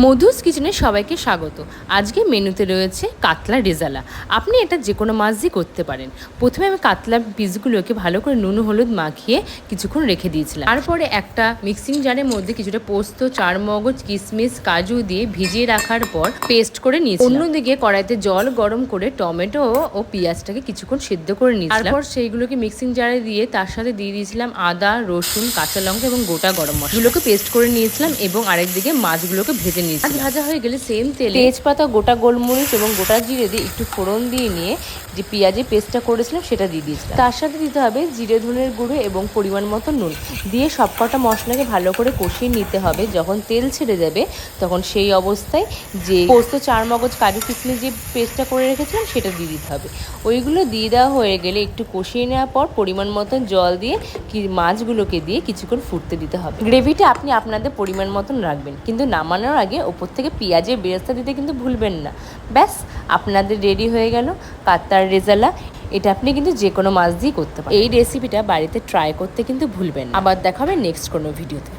মধুস কিচেনে সবাইকে স্বাগত। আজকে মেনুতে রয়েছে কাতলা রেজালা। আপনি এটা যে কোনো মাছ দিয়ে করতে পারেন। প্রথমে আমি কাতলা পিসগুলোকে ভালো করে নুন হলুদ মাখিয়ে কিছুক্ষণ রেখে দিয়েছিলাম। তারপরে একটা মিক্সিং জারের মধ্যে কিছুটা পোস্ত, চারমগজ, কিশমিশ, কাজু দিয়ে ভিজিয়ে রাখার পর পেস্ট করে নিয়েছি। অন্যদিকে কড়াইতে জল গরম করে টমেটো ও পেঁয়াজটাকে কিছুক্ষণ সিদ্ধ করে নিয়েছিলাম। তারপর সেইগুলোকে মিক্সিং জারে দিয়ে তার সাথে দিয়ে দিয়েছিলাম আদা, রসুন, কাঁচা লঙ্কা এবং গোটা গরম মশলা। এগুলোকে পেস্ট করে নিয়েছিলাম এবং আরেকদিকে মাছগুলোকে ভেজে নিয়েছি। ভাজা হয়ে গেলে সেম তেলে তেজপাতা, গোটা গোলমরিচ এবং গোটা জিরে দিয়ে একটু ফোড়ন দিয়ে নিয়ে যে পেঁয়াজের পেস্টটা করেছিলাম সেটা দিয়ে দিয়েছিলাম। তার সাথে দিতে হবে জিরে ধনের গুঁড়ো এবং পরিমাণ মতো নুন দিয়ে সবকটা মশলাকে ভালো করে কষিয়ে নিতে হবে। যখন তেল ছেড়ে যাবে তখন সেই অবস্থায় যে পোস্ত, চারমগজ, কাজু, কিশমিশ যে পেস্টটা করে রেখেছিলাম সেটা দিয়ে দিতে হবে। ওইগুলো দিয়ে দেওয়া হয়ে গেলে একটু কষিয়ে নেওয়ার পর পরিমাণ মতন জল দিয়ে মাছগুলোকে দিয়ে কিছুক্ষণ ফুটতে দিতে হবে। গ্রেভিটা আপনি আপনাদের পরিমাণ মতন রাখবেন, কিন্তু নামানোর আগে ওপর থেকে পেঁয়াজের বেরেস্তা দিতে কিন্তু ভুলবেন না। ব্যাস আপনাদের রেডি হয়ে গেল কাতলার রেজালা। এটা আপনি কিন্তু যে কোনো মাছ দিয়ে করতে পারেন। এই রেসিপিটা বাড়িতে ট্রাই করতে কিন্তু ভুলবেন না। আবার দেখা হবে নেক্সট কোনো ভিডিওতে।